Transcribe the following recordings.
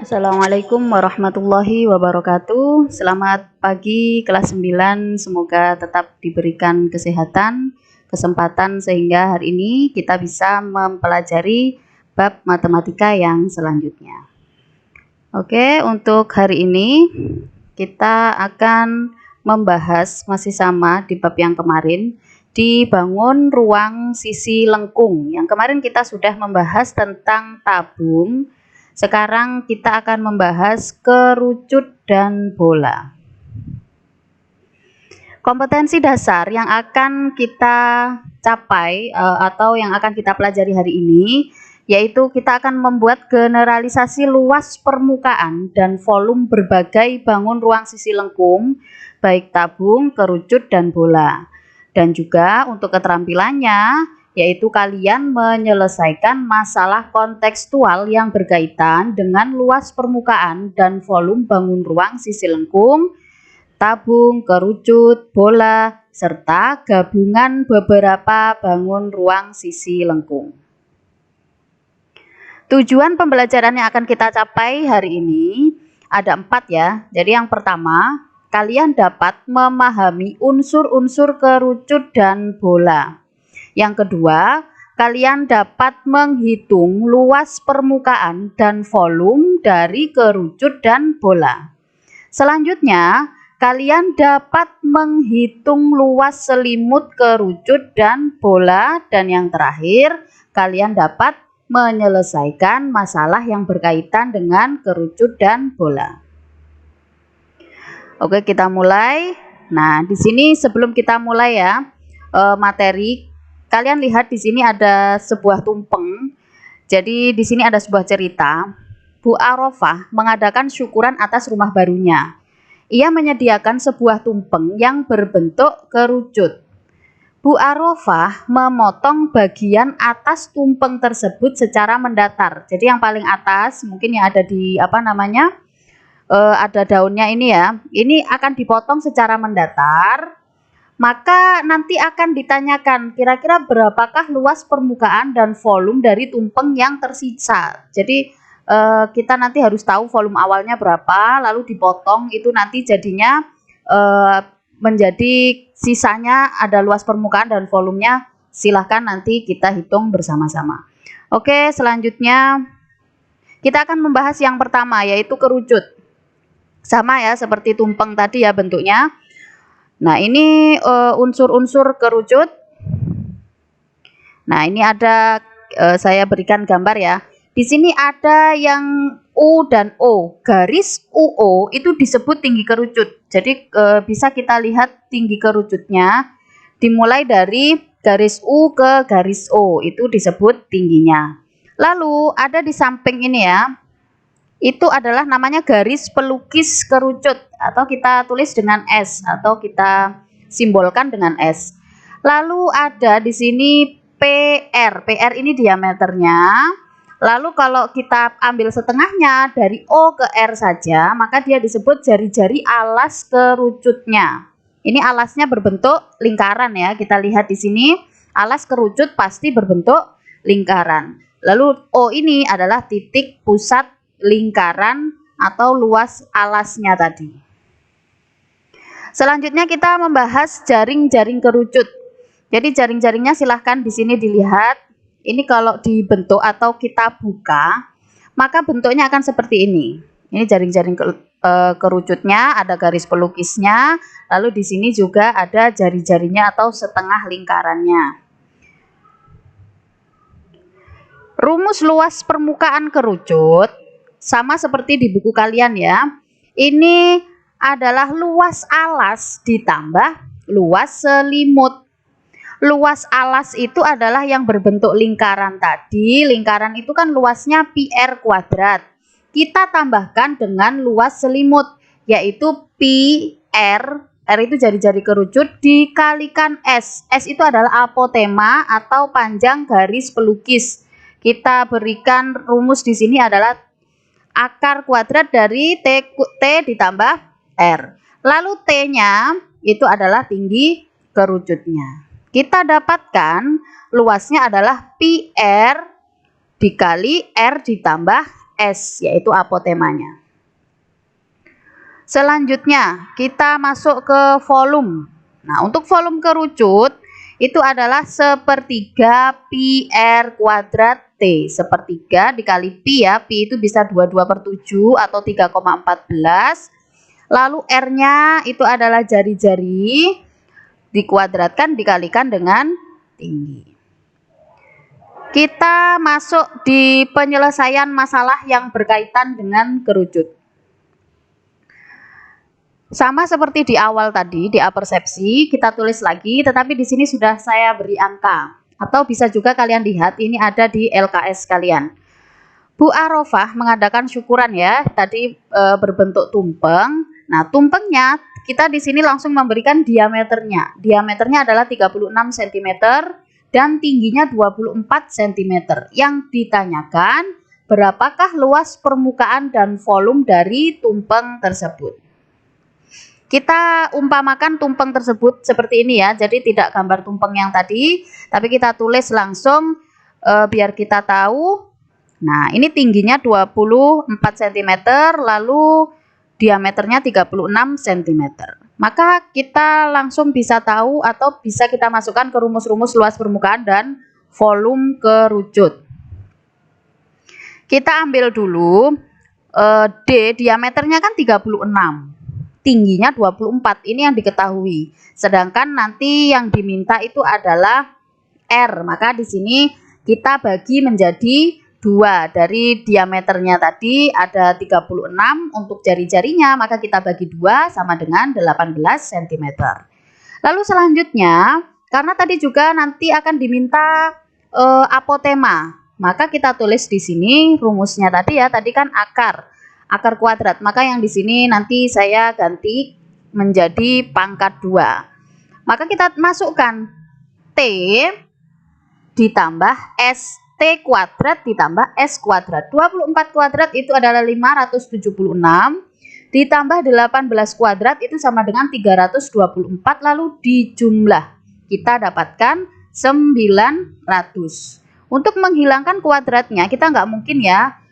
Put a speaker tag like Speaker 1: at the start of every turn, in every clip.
Speaker 1: Assalamualaikum warahmatullahi wabarakatuh. Selamat pagi kelas 9. Semoga tetap diberikan kesehatan, kesempatan sehingga hari ini kita bisa mempelajari bab matematika yang selanjutnya. Oke, untuk hari ini kita akan membahas masih sama di bab yang kemarin, dibangun ruang sisi lengkung. Yang kemarin kita sudah membahas tentang tabung. Sekarang kita akan membahas kerucut dan bola. Kompetensi dasar yang akan kita capai atau yang akan kita pelajari hari ini, yaitu kita akan membuat generalisasi luas permukaan dan volume berbagai bangun ruang sisi lengkung, baik tabung, kerucut, dan bola. Dan juga untuk keterampilannya, yaitu kalian menyelesaikan masalah kontekstual yang berkaitan dengan luas permukaan dan volume bangun ruang sisi lengkung, tabung, kerucut, bola, serta gabungan beberapa bangun ruang sisi lengkung. Tujuan pembelajaran yang akan kita capai hari ini ada 4 ya. Jadi yang pertama, kalian dapat memahami unsur-unsur kerucut dan bola. Yang kedua, kalian dapat menghitung luas permukaan dan volume dari kerucut dan bola. Selanjutnya, kalian dapat menghitung luas selimut kerucut dan bola. Dan yang terakhir, kalian dapat menyelesaikan masalah yang berkaitan dengan kerucut dan bola. Oke, kita mulai. Nah, di sini sebelum kita mulai ya, materi. Kalian lihat di sini ada sebuah tumpeng. Jadi di sini ada sebuah cerita. Bu Arofah mengadakan syukuran atas rumah barunya. Ia menyediakan sebuah tumpeng yang berbentuk kerucut. Bu Arofah memotong bagian atas tumpeng tersebut secara mendatar. Jadi yang paling atas mungkin yang ada di ada daunnya ini ya. Ini akan dipotong secara mendatar. Maka nanti akan ditanyakan kira-kira berapakah luas permukaan dan volume dari tumpeng yang tersisa. Jadi kita nanti harus tahu volume awalnya berapa, lalu dipotong itu nanti jadinya menjadi sisanya ada luas permukaan dan volumenya. Silahkan nanti kita hitung bersama-sama. Oke, selanjutnya kita akan membahas yang pertama, yaitu kerucut. Sama ya seperti tumpeng tadi ya bentuknya. Nah, ini unsur-unsur kerucut. Nah, ini ada saya berikan gambar ya. Di sini ada yang U dan O. Garis UO itu disebut tinggi kerucut. Jadi bisa kita lihat tinggi kerucutnya dimulai dari garis U ke garis O, itu disebut tingginya. Lalu ada di samping ini ya. Itu adalah namanya garis pelukis kerucut atau kita tulis dengan S atau kita simbolkan dengan S. Lalu ada di sini PR. PR ini diameternya. Lalu kalau kita ambil setengahnya dari O ke R saja, maka dia disebut jari-jari alas kerucutnya. Ini alasnya berbentuk lingkaran ya. Kita lihat di sini alas kerucut pasti berbentuk lingkaran. Lalu O ini adalah titik pusat lingkaran atau luas alasnya tadi. Selanjutnya kita membahas jaring-jaring kerucut. Jadi jaring-jaringnya silahkan di sini dilihat. Ini kalau dibentuk atau kita buka, maka bentuknya akan seperti ini. Ini jaring-jaring kerucutnya, ada garis pelukisnya, lalu di sini juga ada jari-jarinya atau setengah lingkarannya. Rumus luas permukaan kerucut sama seperti di buku kalian ya. Ini adalah luas alas ditambah luas selimut. Luas alas itu adalah yang berbentuk lingkaran tadi. Lingkaran itu kan luasnya PR kuadrat. Kita tambahkan dengan luas selimut, yaitu PR. R itu jari-jari kerucut dikalikan S. S itu adalah apotema atau panjang garis pelukis. Kita berikan rumus di sini adalah akar kuadrat dari T ditambah R. Lalu T-nya itu adalah tinggi kerucutnya. Kita dapatkan luasnya adalah PR dikali R ditambah S, yaitu apotemanya. Selanjutnya kita masuk ke volume. Nah, untuk volume kerucut itu adalah sepertiga pi R kuadrat T. Sepertiga dikali pi ya, pi itu bisa 22/7 atau 3,14. Lalu R-nya itu adalah jari-jari, dikuadratkan dikalikan dengan tinggi. Kita masuk di penyelesaian masalah yang berkaitan dengan kerucut. Sama seperti di awal tadi, di apersepsi, kita tulis lagi, tetapi di sini sudah saya beri angka. Atau bisa juga kalian lihat, ini ada di LKS kalian. Bu Arofah mengadakan syukuran ya, tadi berbentuk tumpeng. Nah, tumpengnya kita di sini langsung memberikan diameternya. Diameternya adalah 36 cm dan tingginya 24 cm. Yang ditanyakan, berapakah luas permukaan dan volume dari tumpeng tersebut? Kita umpamakan tumpeng tersebut seperti ini ya, jadi tidak gambar tumpeng yang tadi, tapi kita tulis langsung biar kita tahu. Nah, ini tingginya 24 cm, lalu diameternya 36 cm. Maka kita langsung bisa tahu atau bisa kita masukkan ke rumus-rumus luas permukaan dan volume kerucut. Kita ambil dulu D, diameternya kan 36. Tingginya 24, ini yang diketahui. Sedangkan nanti yang diminta itu adalah R. Maka di sini kita bagi menjadi 2. Dari diameternya tadi ada 36 untuk jari-jarinya, maka kita bagi 2 sama dengan 18 cm. Lalu selanjutnya, karena tadi juga nanti akan diminta apotema, maka kita tulis di sini rumusnya tadi ya, tadi kan akar kuadrat, maka yang di sini nanti saya ganti menjadi pangkat 2. Maka kita masukkan T ditambah S, T kuadrat ditambah S kuadrat. 24 kuadrat itu adalah 576, ditambah 18 kuadrat itu sama dengan 324, lalu dijumlah. Kita dapatkan 900. Untuk menghilangkan kuadratnya, kita nggak mungkin ya,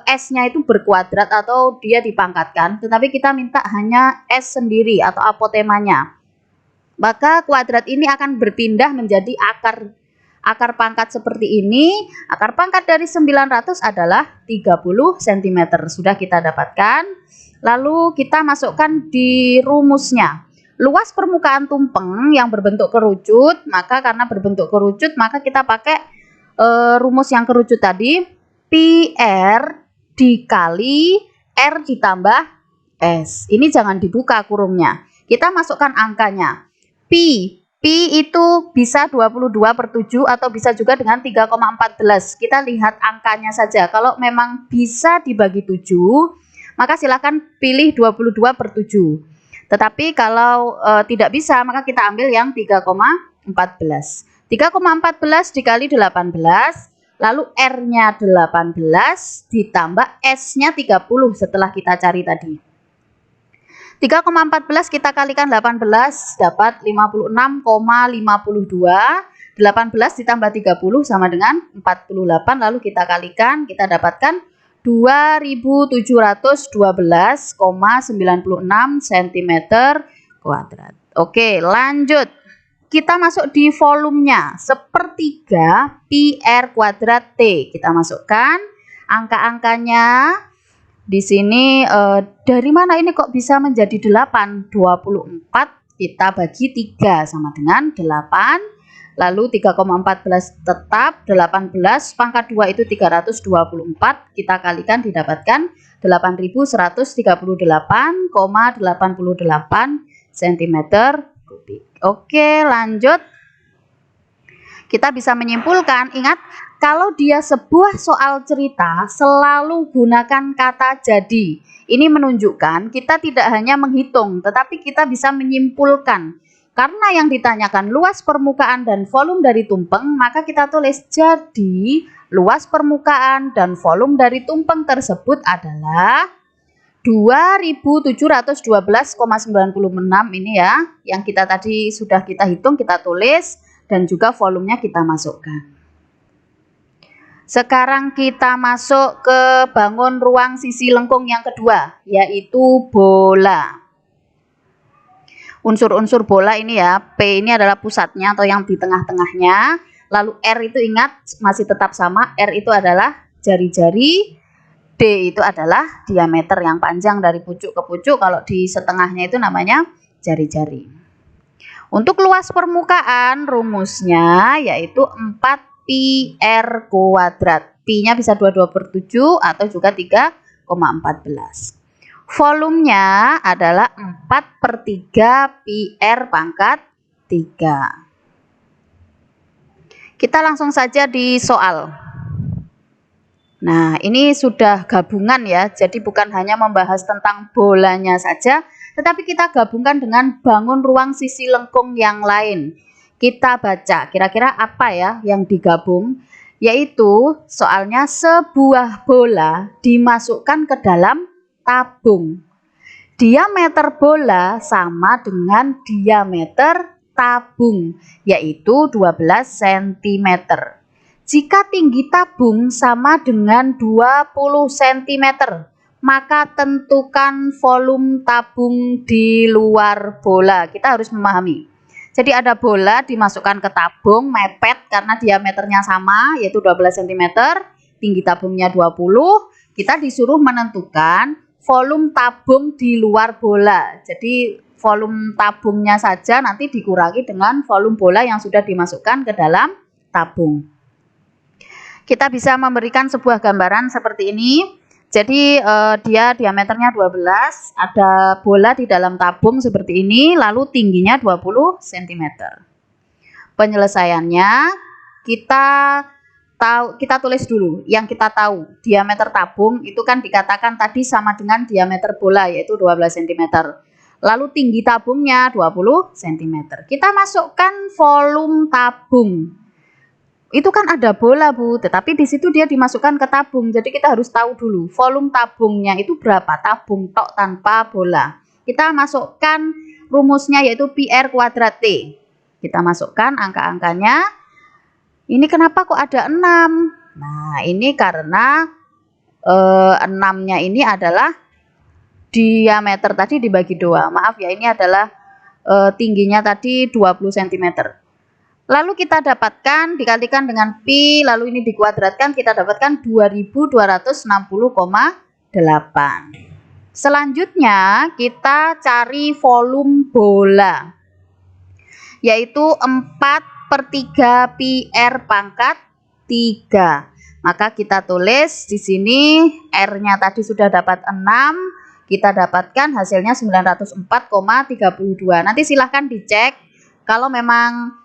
Speaker 1: S-nya itu berkuadrat atau dia dipangkatkan, tetapi kita minta hanya S sendiri atau apotemanya. Maka kuadrat ini akan berpindah menjadi akar pangkat seperti ini. Akar pangkat dari 900 adalah 30 cm. Sudah kita dapatkan. Lalu kita masukkan di rumusnya. Luas permukaan tumpeng yang berbentuk kerucut, maka karena berbentuk kerucut, maka kita pakai rumus yang kerucut tadi. Pi R dikali R ditambah S. Ini jangan dibuka kurungnya. Kita masukkan angkanya. Pi itu bisa 22/7 atau bisa juga dengan 3,14. Kita lihat angkanya saja. Kalau memang bisa dibagi 7, maka silakan pilih 22/7. Tetapi kalau tidak bisa, maka kita ambil yang 3,14. 3,14 dikali 18. Lalu R-nya 18 ditambah S-nya 30 setelah kita cari tadi. 3,14 kita kalikan 18 dapat 56,52. 18 ditambah 30 sama dengan 48. Lalu kita kalikan, kita dapatkan 2712,96 cm kuadrat. Oke, lanjut. Kita masuk di volumenya, sepertiga pi R kuadrat T. Kita masukkan angka-angkanya. Di sini dari mana ini kok bisa menjadi 8? 24 kita bagi 3 sama dengan 8. Lalu 3,14 tetap, 18 pangkat 2 itu 324. Kita kalikan didapatkan 8138,88 cm kubik. Oke, lanjut. Kita bisa menyimpulkan, ingat, kalau dia sebuah soal cerita, selalu gunakan kata jadi. Ini menunjukkan kita tidak hanya menghitung, tetapi kita bisa menyimpulkan. Karena yang ditanyakan luas permukaan dan volume dari tumpeng, maka kita tulis jadi luas permukaan dan volume dari tumpeng tersebut adalah 2712,96 ini ya, yang kita tadi sudah kita hitung, kita tulis, dan juga volumenya kita masukkan. Sekarang kita masuk ke bangun ruang sisi lengkung yang kedua, yaitu bola. Unsur-unsur bola ini ya, P ini adalah pusatnya atau yang di tengah-tengahnya. Lalu R itu ingat masih tetap sama, R itu adalah jari-jari, D itu adalah diameter yang panjang dari pucuk ke pucuk. Kalau di setengahnya itu namanya jari-jari. Untuk luas permukaan rumusnya yaitu 4πr kuadrat. Pi-nya bisa 22/7 atau juga 3,14. Volumenya adalah 4/3 πr pangkat 3. Kita langsung saja di soal. Nah, ini sudah gabungan ya, jadi bukan hanya membahas tentang bolanya saja, tetapi kita gabungkan dengan bangun ruang sisi lengkung yang lain. Kita baca, kira-kira apa ya yang digabung? Yaitu soalnya sebuah bola dimasukkan ke dalam tabung. Diameter bola sama dengan diameter tabung, yaitu 12 cm. Jika tinggi tabung sama dengan 20 cm, maka tentukan volume tabung di luar bola. Kita harus memahami. Jadi ada bola dimasukkan ke tabung, mepet karena diameternya sama, yaitu 12 cm, tinggi tabungnya 20. Kita disuruh menentukan volume tabung di luar bola. Jadi volume tabungnya saja nanti dikurangi dengan volume bola yang sudah dimasukkan ke dalam tabung. Kita bisa memberikan sebuah gambaran seperti ini. Jadi dia diameternya 12, ada bola di dalam tabung seperti ini, lalu tingginya 20 cm. Penyelesaiannya kita tulis dulu yang kita tahu. Diameter tabung itu kan dikatakan tadi sama dengan diameter bola, yaitu 12 cm. Lalu tinggi tabungnya 20 cm. Kita masukkan volume tabung. Itu kan ada bola, Bu, tetapi di situ dia dimasukkan ke tabung. Jadi kita harus tahu dulu volume tabungnya itu berapa, tabung tok tanpa bola. Kita masukkan rumusnya yaitu πr kuadrat T. Kita masukkan angka-angkanya. Ini kenapa kok ada 6? Nah, ini karena 6-nya ini adalah diameter tadi dibagi 2. Maaf ya, ini adalah tingginya tadi 20 cm. Lalu kita dapatkan dikalikan dengan pi, lalu ini dikuadratkan, kita dapatkan 2260,8. Selanjutnya kita cari volume bola, yaitu 4/3 πr pangkat 3. Maka kita tulis di sini R-nya tadi sudah dapat 6, kita dapatkan hasilnya 904,32. Nanti silahkan dicek kalau memang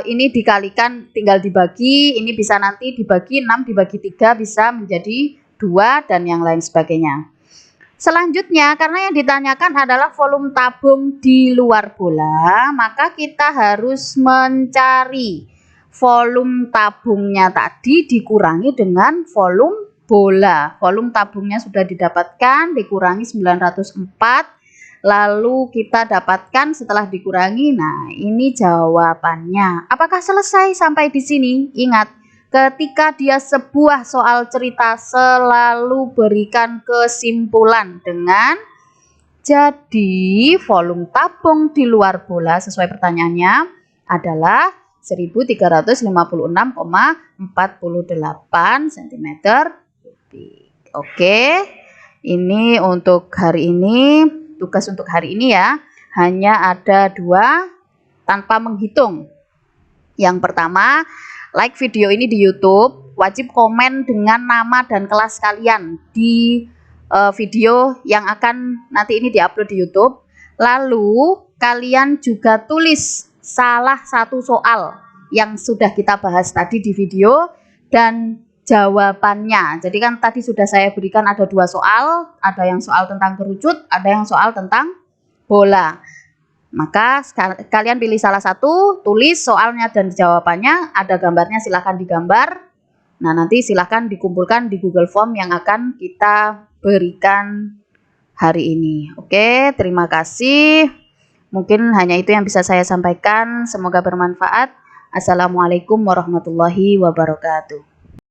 Speaker 1: ini dikalikan tinggal dibagi, ini bisa nanti dibagi 6 dibagi 3 bisa menjadi 2 dan yang lain sebagainya. Selanjutnya, karena yang ditanyakan adalah volume tabung di luar bola, maka kita harus mencari volume tabungnya tadi dikurangi dengan volume bola. Volume tabungnya sudah didapatkan, dikurangi 904. Lalu kita dapatkan setelah dikurangi, nah ini jawabannya. Apakah selesai sampai di sini? Ingat, ketika dia sebuah soal cerita selalu berikan kesimpulan dengan jadi volume tabung di luar bola sesuai pertanyaannya adalah 1356,48 cm kubik. Oke, ini untuk hari ini. Tugas untuk hari ini ya, hanya ada 2 tanpa menghitung. Yang pertama, like video ini di YouTube, wajib komen dengan nama dan kelas kalian di video yang akan nanti ini diupload di YouTube. Lalu kalian juga tulis salah satu soal yang sudah kita bahas tadi di video dan jawabannya. Jadi kan tadi sudah saya berikan ada 2 soal, ada yang soal tentang kerucut, ada yang soal tentang bola. Maka kalian pilih salah satu, tulis soalnya dan jawabannya, ada gambarnya silahkan digambar. Nah, nanti silahkan dikumpulkan di Google Form yang akan kita berikan hari ini. Oke, terima kasih. Mungkin hanya itu yang bisa saya sampaikan. Semoga bermanfaat. Assalamualaikum warahmatullahi wabarakatuh.